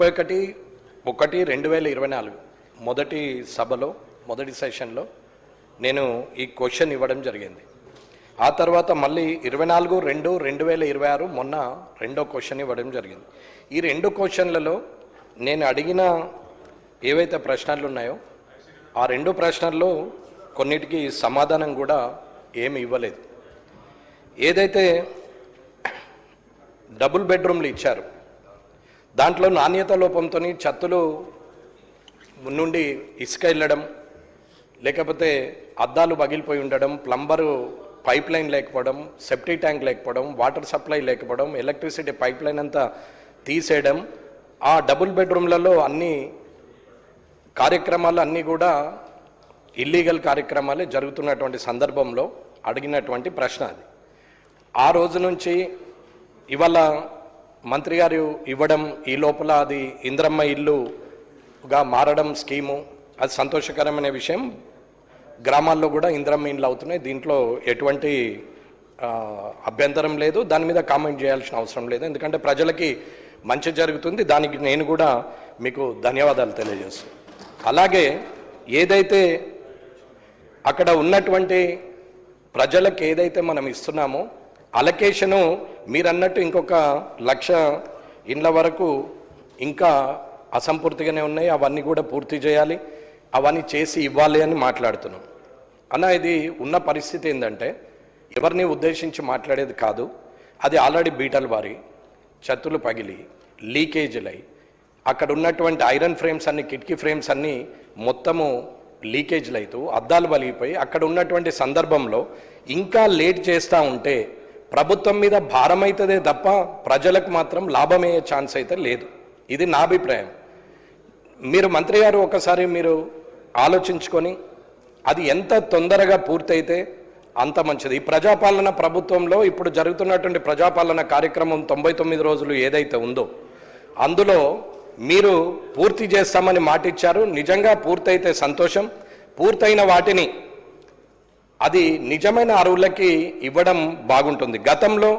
31/1/2024 మొదటి సభలో మొదటి సెషన్లో నేను ఈ క్వశ్చన్ ఇవ్వడం జరిగింది. ఆ తర్వాత మళ్ళీ 24/2/2026 మొన్న రెండో క్వశ్చన్ ఇవ్వడం జరిగింది. ఈ రెండు క్వశ్చన్లలో నేను అడిగిన ఏవైతే ప్రశ్నలు ఉన్నాయో ఆ రెండు ప్రశ్నల్లో కొన్నిటికి సమాధానం కూడా ఏమి ఇవ్వలేదు. ఏదైతే డబుల్ బెడ్రూమ్లు ఇచ్చారు దాంట్లో నాణ్యత లోపంతో చత్తులు నుండి ఇసుక వెళ్ళడం, లేకపోతే అద్దాలు పగిలిపోయి ఉండడం, ప్లంబరు పైప్ లైన్ లేకపోవడం, సెప్టీ ట్యాంక్ లేకపోవడం, వాటర్ సప్లై లేకపోవడం, ఎలక్ట్రిసిటీ పైప్ లైన్ అంతా తీసేయడం, ఆ డబుల్ బెడ్రూమ్లలో అన్ని కార్యక్రమాలు అన్నీ కూడా ఇల్లీగల్ కార్యక్రమాలే జరుగుతున్నటువంటి సందర్భంలో అడిగినటువంటి ప్రశ్న అది. ఆ రోజు నుంచి ఇవాళ మంత్రి గారు ఇవ్వడం, ఈ లోపల అది ఇంద్రమ్మ ఇల్లుగా మారడం స్కీము, అది సంతోషకరమైన విషయం. గ్రామాల్లో కూడా ఇంద్రమ్మ ఇల్లు అవుతున్నాయి, దీంట్లో ఎటువంటి అభ్యంతరం లేదు, దాని మీద కామెంట్ చేయాల్సిన అవసరం లేదు, ఎందుకంటే ప్రజలకి మంచి జరుగుతుంది. దానికి నేను కూడా మీకు ధన్యవాదాలు తెలియజేస్తాను. అలాగే ఏదైతే అక్కడ ఉన్నటువంటి ప్రజలకు ఏదైతే మనం ఇస్తున్నామో అలొకేషను మీరన్నట్టు ఇంకొక 1,00,000 ఇండ్ల వరకు ఇంకా అసంపూర్తిగానే ఉన్నాయి, అవన్నీ కూడా పూర్తి చేయాలి, అవన్నీ చేసి ఇవ్వాలి అని మాట్లాడుతున్నాం. అన్న ఇది ఉన్న పరిస్థితి ఏంటంటే ఎవరిని ఉద్దేశించి మాట్లాడేది కాదు, అది ఆల్రెడీ బీటలు వారి చత్తులు పగిలి లీకేజీలై అక్కడ ఉన్నటువంటి ఐరన్ ఫ్రేమ్స్ అన్ని, కిటికీ ఫ్రేమ్స్ అన్నీ మొత్తము లీకేజీలు అవుతూ అద్దాలు పలిగిపోయి అక్కడ ఉన్నటువంటి సందర్భంలో ఇంకా లేట్ చేస్తూ ఉంటే ప్రభుత్వం మీద భారం అవుతుందే తప్ప ప్రజలకు మాత్రం లాభమయ్యే ఛాన్స్ అయితే లేదు. ఇది నా అభిప్రాయం. మీరు మంత్రి గారు ఒకసారి మీరు ఆలోచించుకొని అది ఎంత తొందరగా పూర్తయితే అంత మంచిది. ఈ ప్రజాపాలన ప్రభుత్వంలో ఇప్పుడు జరుగుతున్నటువంటి ప్రజాపాలన కార్యక్రమం 99 రోజులు ఏదైతే ఉందో అందులో మీరు పూర్తి చేస్తామని మాట ఇచ్చారు. నిజంగా పూర్తయితే సంతోషం. పూర్తయిన వాటిని అది నిజమైన అర్హులకి ఇవ్వడం బాగుంటుంది. గతంలో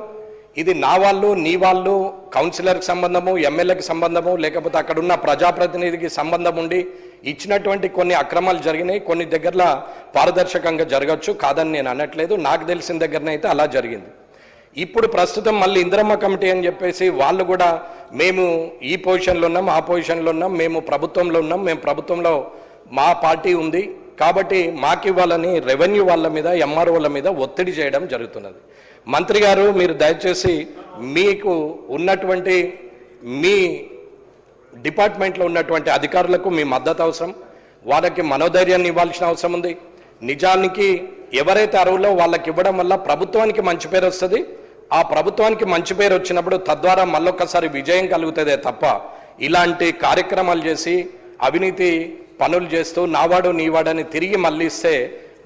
ఇది నా వాళ్ళు, నీ వాళ్ళు, కౌన్సిలర్కి సంబంధము, ఎమ్మెల్యేకి సంబంధము, లేకపోతే అక్కడున్న ప్రజాప్రతినిధికి సంబంధం ఉండి ఇచ్చినటువంటి కొన్ని అక్రమాలు జరిగినాయి. కొన్ని దగ్గరలో పారదర్శకంగా జరగచ్చు, కాదని నేను అనట్లేదు. నాకు తెలిసిన దగ్గరనైతే అలా జరిగింది. ఇప్పుడు ప్రస్తుతం మళ్ళీ ఇందిరమ్మ కమిటీ అని చెప్పేసి వాళ్ళు కూడా మేము ఈ పొజిషన్లో ఉన్నాం, ఆ పొజిషన్లో ఉన్నాం, మేము ప్రభుత్వంలో ఉన్నాం, మేము ప్రభుత్వంలో మా పార్టీ ఉంది కాబట్టి మాకు ఇవ్వాలని రెవెన్యూ వాళ్ళ మీద, ఎంఆర్ఓల మీద ఒత్తిడి చేయడం జరుగుతున్నది. మంత్రి గారు మీరు దయచేసి మీకు ఉన్నటువంటి మీ డిపార్ట్మెంట్లో ఉన్నటువంటి అధికారులకు మీ మద్దతు అవసరం, వాళ్ళకి మనోధైర్యాన్ని ఇవ్వాల్సిన అవసరం ఉంది. నిజానికి ఎవరైతే అర్హులో వాళ్ళకి ఇవ్వడం వల్ల ప్రభుత్వానికి మంచి పేరు వస్తుంది. ఆ ప్రభుత్వానికి మంచి పేరు వచ్చినప్పుడు తద్వారా మళ్ళొక్కసారి విజయం కలుగుతుందే తప్ప ఇలాంటి కార్యక్రమాలు చేసి అవినీతి పనులు చేస్తూ నావాడు నీవాడని తిరిగి మళ్ళీ ఇస్తే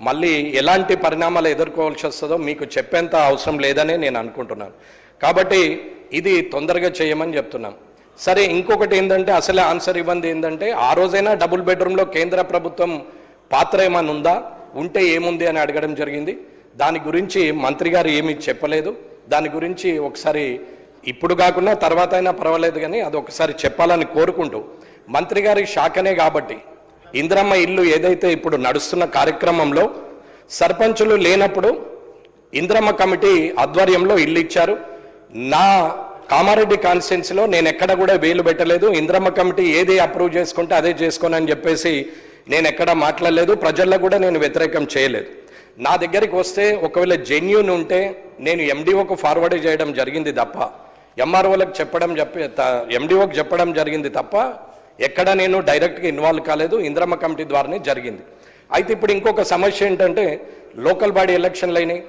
మళ్ళీ ఎలాంటి పరిణామాలు ఎదుర్కోవాల్సి వస్తుందో మీకు చెప్పేంత అవసరం లేదనే నేను అనుకుంటున్నాను. కాబట్టి ఇది తొందరగా చేయమని చెప్తున్నాం. సరే, ఇంకొకటి ఏంటంటే అసలే ఆన్సర్ ఇవ్వండి ఏంటంటే ఆ రోజైనా డబుల్ బెడ్రూమ్లో కేంద్ర ప్రభుత్వం పాత్ర ఏమైనా ఉందా, ఉంటే ఏముంది అని అడగడం జరిగింది. దాని గురించి మంత్రి గారు ఏమీ చెప్పలేదు. దాని గురించి ఒకసారి ఇప్పుడు కాకుండా తర్వాత అయినా పర్వాలేదు కానీ అది ఒకసారి చెప్పాలని కోరుకుంటూ, మంత్రి గారి శాఖనే కాబట్టి ఇందిరమ్మ ఇల్లు ఏదైతే ఇప్పుడు నడుస్తున్న కార్యక్రమంలో సర్పంచులు లేనప్పుడు ఇందిరమ్మ కమిటీ ఆధ్వర్యంలో ఇల్లు ఇచ్చారు. నా కామారెడ్డి కాన్స్టిట్యున్సీలో నేను ఎక్కడ కూడా వేలు పెట్టలేదు. ఇందిరమ్మ కమిటీ ఏది అప్రూవ్ చేసుకుంటే అదే చేసుకోనని చెప్పేసి నేను ఎక్కడ మాట్లాడలేదు. ప్రజల్లో కూడా నేను వ్యతిరేకం చేయలేదు. నా దగ్గరికి వస్తే ఒకవేళ జెన్యూన్ ఉంటే నేను ఎండిఓకు ఫార్వర్డ్ చేయడం జరిగింది తప్ప, ఎంఆర్ఓలకు ఎండిఓకి చెప్పడం జరిగింది తప్ప ఎక్కడ నేను డైరెక్ట్గా ఇన్వాల్వ్ కాలేదు. ఇందిరమ్మ కమిటీ ద్వారానే జరిగింది. అయితే ఇప్పుడు ఇంకొక సమస్య ఏంటంటే లోకల్ బాడీ ఎలక్షన్లు అయినాయి,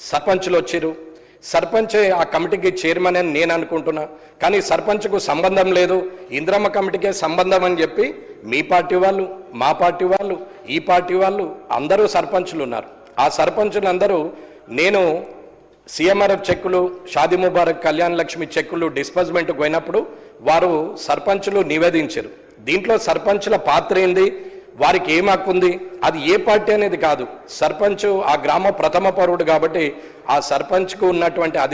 సర్పంచ్లు వచ్చారు. సర్పంచ్ ఆ కమిటీకి చైర్మన్ అని నేను అనుకుంటున్నా, కానీ సర్పంచ్కు సంబంధం లేదు, ఇందిరమ్మ కమిటీకే సంబంధం అని చెప్పి మీ పార్టీ వాళ్ళు, మా పార్టీ వాళ్ళు, ఈ పార్టీ వాళ్ళు అందరూ సర్పంచులు ఉన్నారు. ఆ సర్పంచులు అందరూ నేను సీఎంఆర్ఎఫ్ చెక్కులు, షాదీ ముబారక్, కళ్యాణ్ లక్ష్మి చెక్కులు డిస్బర్స్మెంట్కి పోయినప్పుడు వారు సర్పంచులు నివేదించారు. దీంట్లో సర్పంచుల పాత్ర ఏంది, వారికి ఏం హక్కు ఉంది, అది ఏ పార్టీ అనేది కాదు. సర్పంచ్ ఆ గ్రామ ప్రథమ పౌరుడు కాబట్టి ఆ సర్పంచ్కు ఉన్నటువంటి